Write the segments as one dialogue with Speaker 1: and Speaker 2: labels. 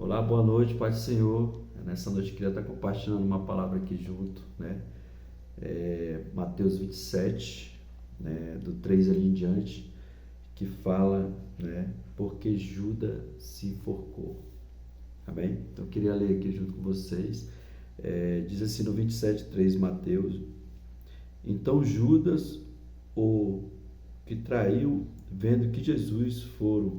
Speaker 1: Olá, boa noite, Pai do Senhor. Nessa noite eu queria estar compartilhando uma palavra aqui junto, né? Mateus 27, né? Do 3 ali em diante, que fala, né? Porque Judas se enforcou. Amém? Então eu queria ler aqui junto com vocês. Diz assim no 27:3, Mateus: Então Judas, o que traiu, vendo que Jesus fora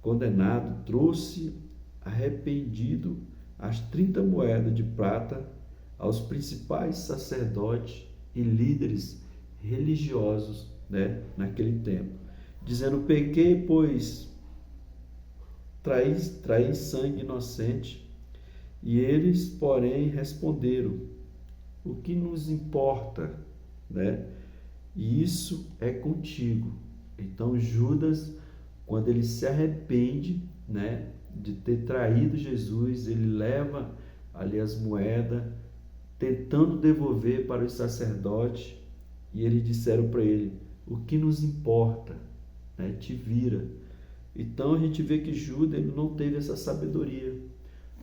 Speaker 1: condenado, trouxe arrependido as 30 moedas de prata aos principais sacerdotes e líderes religiosos, né, naquele tempo, dizendo: pequei, pois traí sangue inocente. E eles, porém, responderam: o que nos importa, né? E isso é contigo. Então Judas, quando ele se arrepende, né, de ter traído Jesus, ele leva ali as moedas, tentando devolver para os sacerdotes, e eles disseram para ele: o que nos importa, né? Te vira. Então a gente vê que Judas, ele não teve essa sabedoria,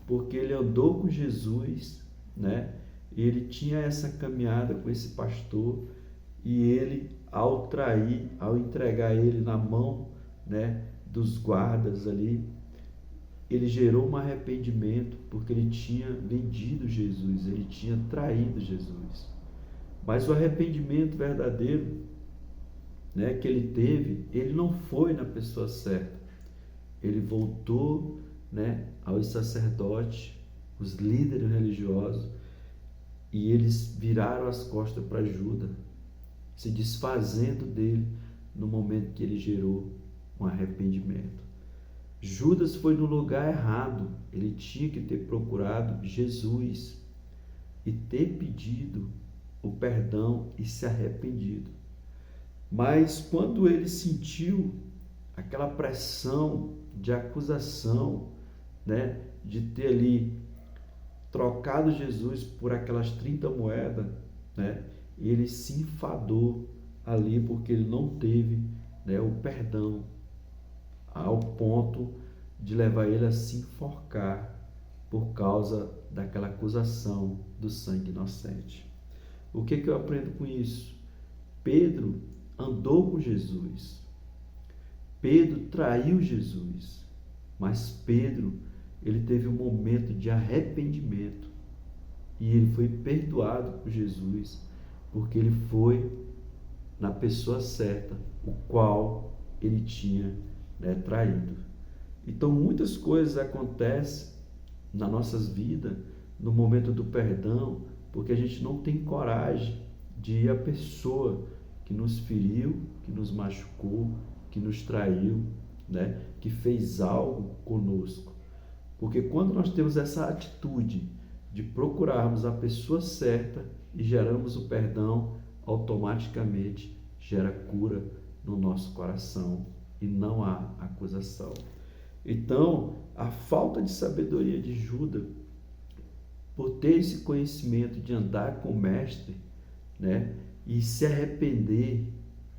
Speaker 1: porque ele andou com Jesus, né? E ele tinha essa caminhada com esse pastor, e ele, ao trair, ao entregar ele na mão, né, dos guardas ali, ele gerou um arrependimento, porque ele tinha vendido Jesus, ele tinha traído Jesus. Mas o arrependimento verdadeiro, né, que ele teve, ele não foi na pessoa certa. Ele voltou, né, aos sacerdotes, os líderes religiosos, e eles viraram as costas para Judas, se desfazendo dele no momento que ele gerou um arrependimento. Judas foi no lugar errado. Ele tinha que ter procurado Jesus e ter pedido o perdão e se arrependido. Mas quando ele sentiu aquela pressão de acusação, né, de ter ali trocado Jesus por aquelas 30 moedas, né, ele se enfadou ali, porque ele não teve, né, o perdão, ao ponto de levar ele a se enforcar por causa daquela acusação do sangue inocente. O que eu aprendo com isso? Pedro andou com Jesus. Pedro traiu Jesus. Mas Pedro, ele teve um momento de arrependimento. E ele foi perdoado por Jesus, porque ele foi na pessoa certa, o qual ele tinha, né, traído. Então muitas coisas acontecem nas nossas vidas no momento do perdão, porque a gente não tem coragem de ir à pessoa que nos feriu, que nos machucou, que nos traiu, né, que fez algo conosco. Porque quando nós temos essa atitude de procurarmos a pessoa certa e geramos o perdão, automaticamente gera cura no nosso coração e não há acusação. Então, a falta de sabedoria de Judas, por ter esse conhecimento de andar com o mestre, né, e se arrepender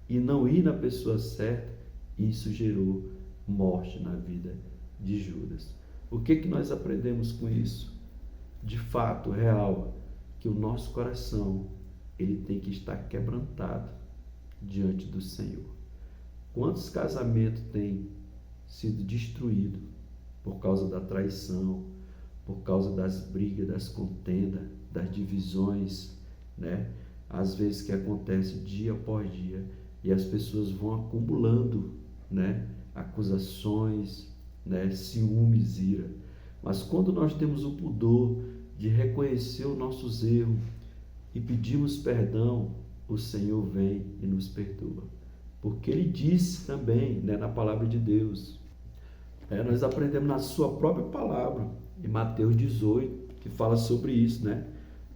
Speaker 1: e não ir na pessoa certa, isso gerou morte na vida de Judas. O que nós aprendemos com isso? De fato, real, que o nosso coração, ele tem que estar quebrantado diante do Senhor. Quantos casamentos têm sido destruídos por causa da traição, por causa das brigas, das contendas, das divisões, né? Às vezes que acontece dia após dia, e as pessoas vão acumulando, né, acusações, né, ciúmes, ira. Mas quando nós temos o pudor de reconhecer os nossos erros e pedimos perdão, o Senhor vem e nos perdoa. Porque Ele disse também, né, na palavra de Deus, nós aprendemos na sua própria palavra, em Mateus 18, que fala sobre isso, né?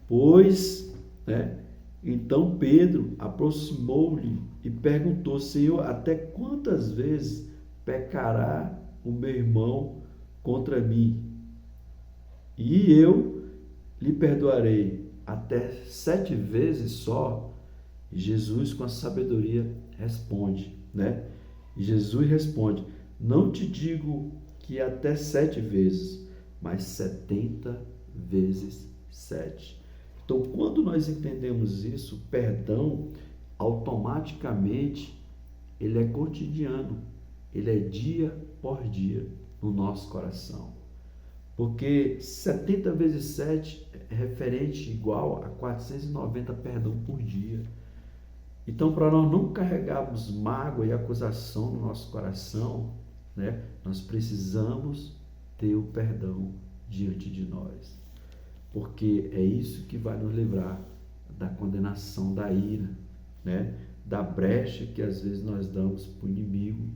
Speaker 1: Pois, né, então Pedro aproximou-lhe e perguntou: Senhor, até quantas vezes pecará o meu irmão contra mim? E eu lhe perdoarei até 7 vezes só? E Jesus, com a sabedoria, responde, né? E Jesus responde: não te digo que até 7 vezes, mas 70 vezes 7. Então, quando nós entendemos isso, perdão, automaticamente, ele é cotidiano, ele é dia por dia no nosso coração. Porque 70 vezes 7 é referente igual a 490 perdão por dia. Então, para nós não carregarmos mágoa e acusação no nosso coração, né, nós precisamos ter o perdão diante de nós. Porque é isso que vai nos livrar da condenação, da ira, né, da brecha que às vezes nós damos para o inimigo,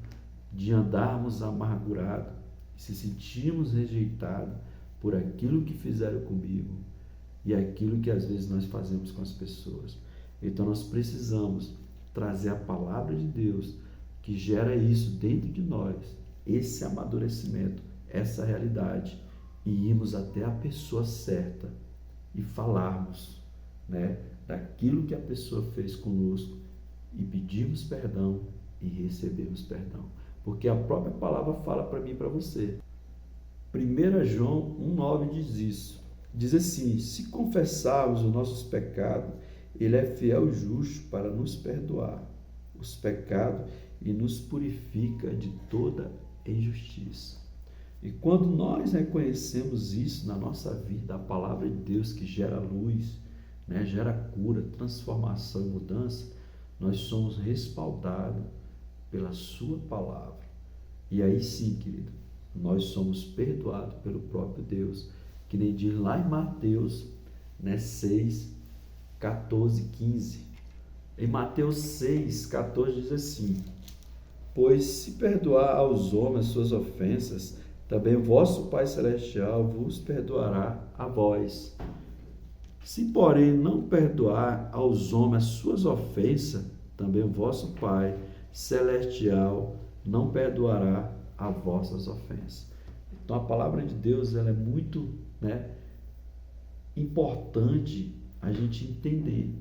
Speaker 1: de andarmos amargurados, se sentirmos rejeitados por aquilo que fizeram comigo e aquilo que às vezes nós fazemos com as pessoas. Então nós precisamos trazer a palavra de Deus que gera isso dentro de nós, esse amadurecimento, essa realidade, e irmos até a pessoa certa e falarmos, né, daquilo que a pessoa fez conosco e pedirmos perdão e recebermos perdão. Porque a própria palavra fala para mim e para você. 1 João 1,9 diz isso. Diz assim: se confessarmos os nossos pecados, Ele é fiel e justo para nos perdoar os pecados e nos purifica de toda injustiça. E quando nós reconhecemos isso na nossa vida, a palavra de Deus que gera luz, né, gera cura, transformação e mudança, nós somos respaldados pela sua palavra. E aí sim, querido, nós somos perdoados pelo próprio Deus, que nem diz lá em Mateus, né, 6, 14, 15. Em Mateus 6, 14 diz assim: pois se perdoar aos homens suas ofensas, também o vosso Pai Celestial vos perdoará a vós. Se, porém, não perdoar aos homens as suas ofensas, também o vosso Pai Celestial não perdoará as vossas ofensas. Então, a palavra de Deus ela é muito, né, importante a gente entender.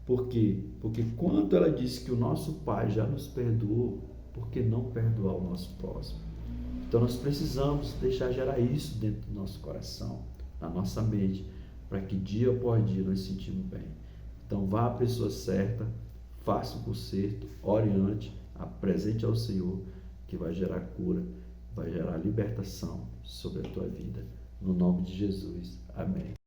Speaker 1: Por quê? Porque quando ela diz que o nosso Pai já nos perdoou, por que não perdoar o nosso próximo? Então, nós precisamos deixar gerar isso dentro do nosso coração, na nossa mente, para que dia após dia nós sentimos bem. Então, vá à pessoa certa, faça o conserto, ore antes, apresente ao Senhor, que vai gerar cura, vai gerar libertação sobre a tua vida. No nome de Jesus. Amém.